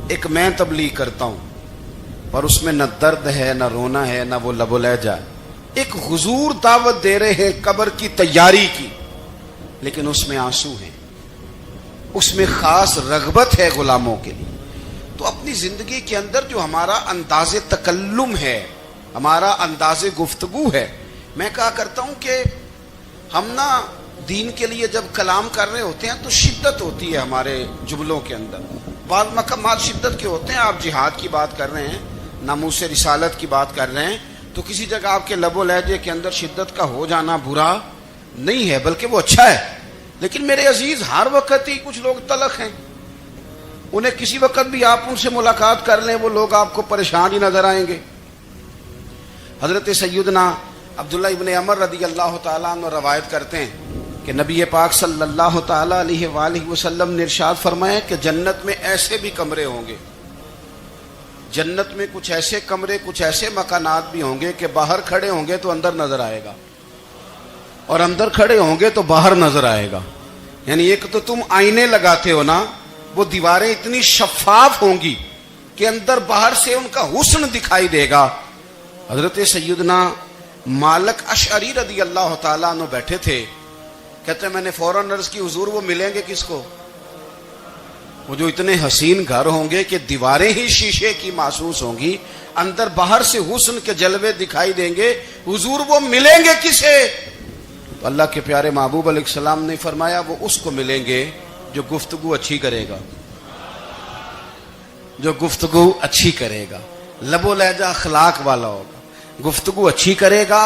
ایک میں تبلیغ کرتا ہوں پر اس میں نہ درد ہے، نہ رونا ہے، نہ وہ لب و لہجہ. ایک حضور دعوت دے رہے ہیں قبر کی تیاری کی، لیکن اس میں آنسو ہیں، اس میں خاص رغبت ہے غلاموں کے لیے. تو اپنی اپنی زندگی کے اندر جو ہمارا انداز تکلم ہے، ہمارا انداز گفتگو ہے، میں کہا کرتا ہوں کہ ہم نا دین کے لیے جب کلام کر رہے ہوتے ہیں تو شدت ہوتی ہے ہمارے جملوں کے اندر، بعض مقامات شدت کے ہوتے ہیں. آپ جہاد کی بات کر رہے ہیں، ناموس رسالت کی بات کر رہے ہیں، تو کسی جگہ آپ کے لب و لہجے کے اندر شدت کا ہو جانا برا نہیں ہے، بلکہ وہ اچھا ہے. لیکن میرے عزیز، ہر وقت ہی کچھ لوگ تلخ ہیں، انہیں کسی وقت بھی آپ ان سے ملاقات کر لیں وہ لوگ آپ کو پریشان ہی نظر آئیں گے. حضرت سیدنا عبداللہ ابن عمر رضی اللہ تعالیٰ عنہ روایت کرتے ہیں کہ نبی پاک صلی اللہ تعالیٰ علیہ وآلہ وسلم نے ارشاد فرمایا کہ جنت میں ایسے بھی کمرے ہوں گے، جنت میں کچھ ایسے کمرے، کچھ ایسے مکانات بھی ہوں گے کہ باہر کھڑے ہوں گے تو اندر نظر آئے گا، اور اندر کھڑے ہوں گے تو باہر نظر آئے گا. یعنی ایک تو تم آئینے لگاتے ہو نا، وہ دیواریں اتنی شفاف ہوں گی کہ اندر باہر سے ان کا حسن دکھائی دے گا. حضرت سیدنا مالک اشعری رضی اللہ تعالیٰ عنہ بیٹھے تھے، کہتے ہیں میں نے فوراً عرض کی حضور وہ ملیں گے کس کو؟ وہ جو اتنے حسین گھر ہوں گے کہ دیواریں ہی شیشے کی محسوس ہوں گی، اندر باہر سے حسن کے جلوے دکھائی دیں گے، حضور وہ ملیں گے کسے؟ تو اللہ کے پیارے محبوب علیہ السلام نے فرمایا وہ اس کو ملیں گے جو گفتگو اچھی کرے گا، جو گفتگو اچھی کرے گا، لب و لہجہ اخلاق والا ہوگا، گفتگو اچھی کرے گا،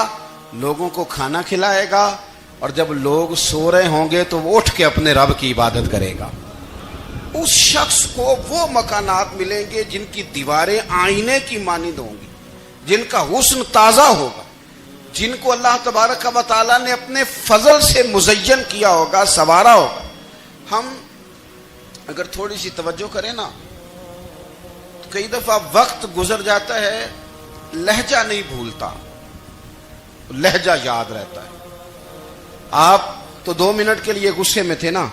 لوگوں کو کھانا کھلائے گا، اور جب لوگ سو رہے ہوں گے تو وہ اٹھ کے اپنے رب کی عبادت کرے گا. اس شخص کو وہ مکانات ملیں گے جن کی دیواریں آئینے کی مانند ہوں گی، جن کا حسن تازہ ہوگا، جن کو اللہ تبارک و تعالیٰ نے اپنے فضل سے مزین کیا ہوگا، سنوارا ہوگا. ہم اگر تھوڑی سی توجہ کریں نا تو کئی دفعہ وقت گزر جاتا ہے، لہجہ نہیں بھولتا، لہجہ یاد رہتا ہے. آپ تو 2 منٹ کے لیے غصے میں تھے نا،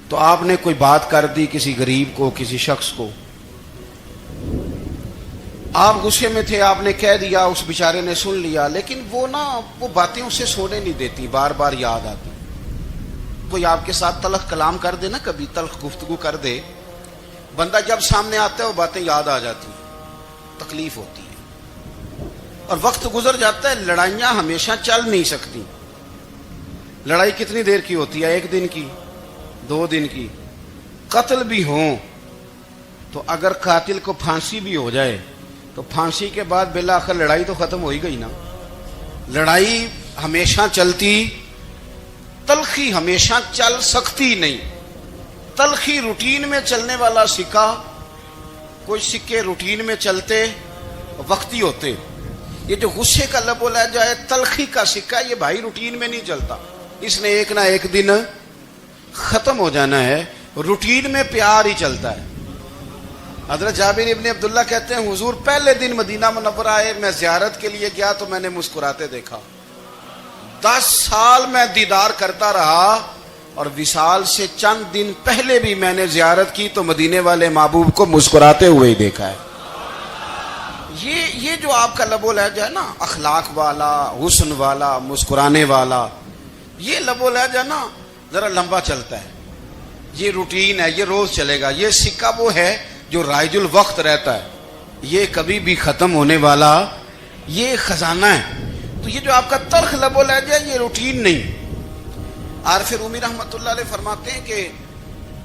تو آپ نے کوئی بات کر دی کسی غریب کو، کسی شخص کو، آپ غصے میں تھے، آپ نے کہہ دیا، اس بیچارے نے سن لیا، لیکن وہ باتیں اسے سونے نہیں دیتی، بار بار یاد آتی. کوئی آپ کے ساتھ تلخ کلام کر دے نا، کبھی تلخ گفتگو کر دے، بندہ جب سامنے آتا ہے وہ باتیں یاد آ جاتی ہیں، تکلیف ہوتی ہے. اور وقت گزر جاتا ہے، لڑائیاں ہمیشہ چل نہیں سکتی. لڑائی کتنی دیر کی ہوتی ہے؟ 1 دن کی، 2 دن کی. قتل بھی ہوں تو اگر قاتل کو پھانسی بھی ہو جائے تو پھانسی کے بعد بالآخر لڑائی تو ختم ہو ہی گئی نا. لڑائی ہمیشہ چلتی، تلخی ہمیشہ چل سکتی نہیں. تلخی روٹین میں چلنے والا سکہ، کچھ سکے روٹین میں چلتے وقتی ہوتے. یہ جو غصے کا لب و لہجہ ہے، تلخی کا سکہ، یہ بھائی روٹین میں نہیں چلتا، اس نے ایک نہ ایک دن ختم ہو جانا ہے. روٹین میں پیار ہی چلتا ہے. حضرت جابر ابن عبداللہ کہتے ہیں حضور پہلے دن مدینہ منورہ آئے، میں زیارت کے لیے گیا تو میں نے مسکراتے دیکھا. 10 سال میں دیدار کرتا رہا، اور وصال سے چند دن پہلے بھی میں نے زیارت کی تو مدینے والے محبوب کو مسکراتے ہوئے ہی دیکھا ہے. یہ جو آپ کا لب و لہجہ ہے نا، اخلاق والا، حسن والا، مسکرانے والا، یہ لب و لہجہ نا ذرا لمبا چلتا ہے. یہ روٹین ہے، یہ روز چلے گا. یہ سکہ وہ ہے جو رائج الوقت رہتا ہے، یہ کبھی بھی ختم ہونے والا یہ خزانہ ہے. تو یہ جو آپ کا تلخ لب و لہجہ ہے، یہ روٹین نہیں. عارف رومی رحمۃ اللہ علیہ فرماتے ہیں کہ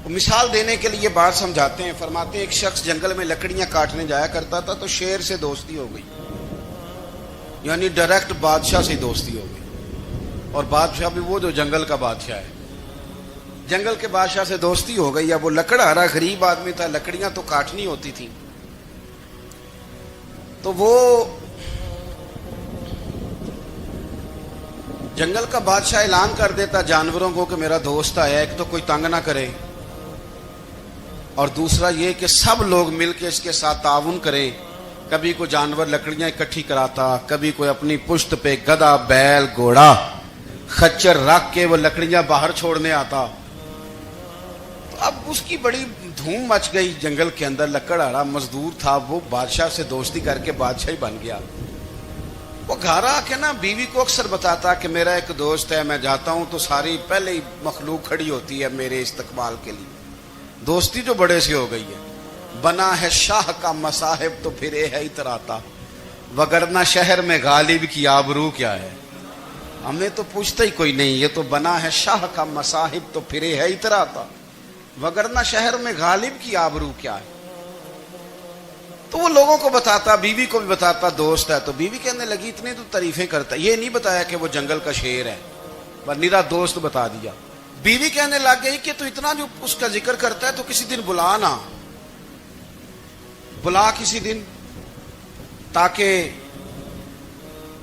مثال دینے کے لیے بات سمجھاتے ہیں. فرماتے ہیں ایک شخص جنگل میں لکڑیاں کاٹنے جایا کرتا تھا تو شیر سے دوستی ہو گئی، یعنی ڈائریکٹ بادشاہ سے دوستی ہو گئی. اور بادشاہ بھی وہ جو جنگل کا بادشاہ ہے، جنگل کے بادشاہ سے دوستی ہو گئی. اب وہ لکڑہارا غریب آدمی تھا، لکڑیاں تو کاٹنی ہوتی تھی. تو وہ جنگل کا بادشاہ اعلان کر دیتا جانوروں کو کہ میرا دوست آیا، ایک تو کوئی تنگ نہ کرے، اور دوسرا یہ کہ سب لوگ مل کے اس کے ساتھ تعاون کریں. کبھی کوئی جانور لکڑیاں اکٹھی کراتا، کبھی کوئی اپنی پشت پہ گدھا، بیل، گھوڑا، خچر رکھ کے وہ لکڑیاں باہر چھوڑنے آتا. اب اس کی بڑی دھوم مچ گئی جنگل کے اندر. لکڑہارا مزدور تھا، وہ بادشاہ سے دوستی کر کے بادشاہ ہی بن گیا. وہ گھر آ کے نا بیوی کو اکثر بتاتا کہ میرا ایک دوست ہے، میں جاتا ہوں تو ساری پہلے ہی مخلوق کھڑی ہوتی ہے میرے استقبال کے لیے. دوستی جو بڑے سے ہو گئی ہے. بنا ہے شاہ کا مصاحب تو پھرے ہے اتراتا، وگرنہ شہر میں غالب کی آبرو کیا ہے؟ ہمیں تو پوچھتا ہی کوئی نہیں، یہ تو بنا ہے شاہ کا مصاحب تو پھرے ہے اتراتا، وگرنہ شہر میں غالب کی آبرو کیا ہے؟ تو وہ لوگوں کو بتاتا، بیوی کو بھی بتاتا، دوست ہے، تو بیوی کہنے لگی اتنے تو تعریفیں کرتا، یہ نہیں بتایا کہ وہ جنگل کا شیر ہے، پر نیرا دوست بتا دیا۔ بیوی کہنے لگ گئی کہ تو اتنا جو اس کا ذکر کرتا ہے تو کسی دن بلا نا، بلا کسی دن تاکہ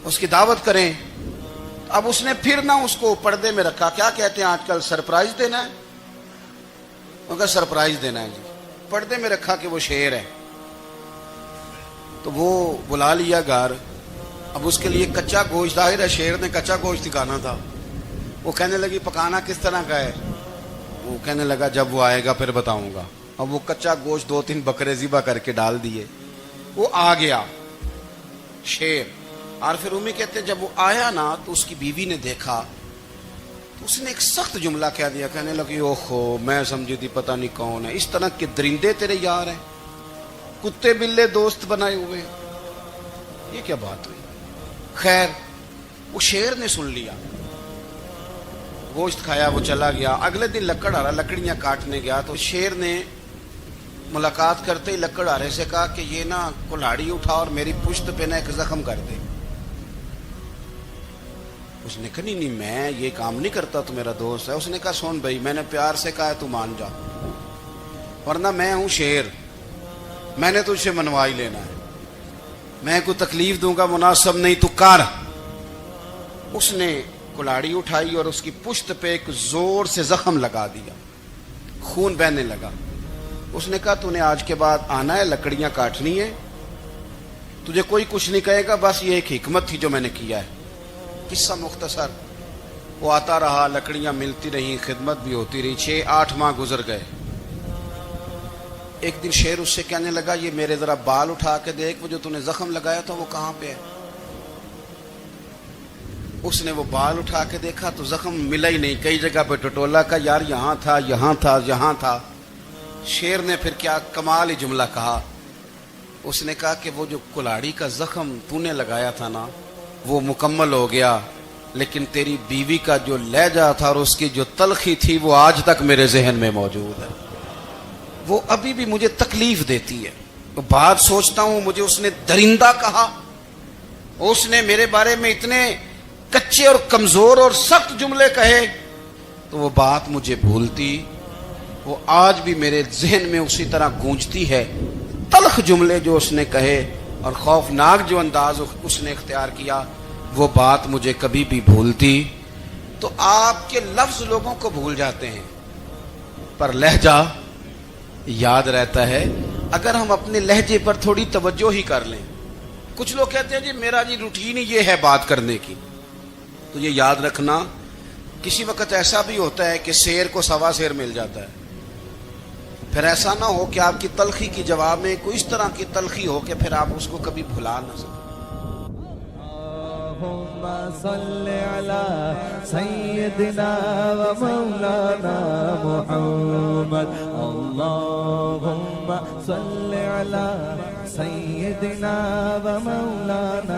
اس کی دعوت کریں۔ اب اس نے پھر نہ اس کو پردے میں رکھا، کیا کہتے ہیں آج کل، سرپرائز دینا ہے، ان کا سرپرائز دینا ہے جی، پردے میں رکھا کہ وہ شیر ہے۔ تو وہ بلا لیا گھر، اب اس کے لیے کچا گوشت، ظاہر ہے شیر نے کچا گوشت دکھانا تھا۔ وہ کہنے لگی پکانا کس طرح کا ہے؟ وہ کہنے لگا جب وہ آئے گا پھر بتاؤں گا۔ اب وہ کچا گوشت 2-3 بکرے ذبح کر کے ڈال دیے، وہ آ گیا شیر۔ اور پھر امی کہتے جب وہ آیا نا تو اس کی بیوی نے دیکھا تو اس نے ایک سخت جملہ کہہ دیا، کہنے لگی اوہو میں سمجھی تھی پتہ نہیں کون ہے، اس طرح کے درندے تیرے یار ہیں، کتے بلے دوست بنائے ہوئے، یہ کیا بات ہوئی؟ خیر وہ شیر نے سن لیا، گوشت کھایا، وہ چلا گیا۔ اگلے دن لکڑ آ رہا، لکڑیاں کاٹنے گیا تو شیر نے ملاقات کرتے ہی لکڑ آرے سے کہا کہ یہ نا کلاڑی اٹھا اور میری پشت پہ نا ایک زخم کر دے۔ اس نے کہا نہیں میں یہ کام نہیں کرتا، تو میرا دوست ہے۔ اس نے کہا سن بھائی میں نے پیار سے کہا ہے تو مان جا، ورنہ میں ہوں شیر، میں نے تجھ سے منوا ہی لینا ہے، میں کوئی تکلیف دوں گا مناسب نہیں، تو کر۔ اس نے کلاڑی اٹھائی اور اس کی پشت پہ ایک زور سے زخم لگا دیا، خون بہنے لگا۔ اس نے کہا تو نے آج کے بعد آنا ہے، لکڑیاں کاٹنی ہے، تجھے کوئی کچھ نہیں کہے گا، بس یہ ایک حکمت تھی جو میں نے کیا ہے۔ قصہ مختصر، وہ آتا رہا، لکڑیاں ملتی رہیں، خدمت بھی ہوتی رہی، 6-8 ماہ گزر گئے۔ ایک دن شیر اس سے کہنے لگا یہ میرے ذرا بال اٹھا کے دیکھ، وہ جو تو نے زخم لگایا تھا وہ کہاں پہ ہے؟ اس نے وہ بال اٹھا کے دیکھا تو زخم ملا ہی نہیں، کئی جگہ پہ ٹٹولا کا، یار یہاں تھا یہاں تھا یہاں تھا۔ شیر نے پھر کیا کمال ہی جملہ کہا، اس نے کہا کہ وہ جو کلاڑی کا زخم تو نے لگایا تھا نا وہ مکمل ہو گیا، لیکن تیری بیوی کا جو لہجہ تھا اور اس کی جو تلخی تھی وہ آج تک میرے ذہن میں موجود ہے، وہ ابھی بھی مجھے تکلیف دیتی ہے۔ تو بات سوچتا ہوں مجھے اس نے درندہ کہا، اس نے میرے بارے میں اتنے کچے اور کمزور اور سخت جملے کہے، تو وہ بات مجھے بھولتی، وہ آج بھی میرے ذہن میں اسی طرح گونجتی ہے۔ تلخ جملے جو اس نے کہے اور خوفناک جو انداز اس نے اختیار کیا، وہ بات مجھے کبھی بھی بھولتی۔ تو آپ کے لفظ لوگوں کو بھول جاتے ہیں پر لہجہ یاد رہتا ہے، اگر ہم اپنے لہجے پر تھوڑی توجہ ہی کر لیں۔ کچھ لوگ کہتے ہیں جی میرا جی روٹین ہی یہ ہے بات کرنے کی، تو یہ یاد رکھنا کسی وقت ایسا بھی ہوتا ہے کہ شیر کو سوا شیر مل جاتا ہے، پھر ایسا نہ ہو کہ آپ کی تلخی کی جواب میں کوئی اس طرح کی تلخی ہو کہ پھر آپ اس کو کبھی بھلا نہ سکیں۔ اللهم صل على سيدنا ومولانا محمد، اللهم صل على سيدنا ومولانا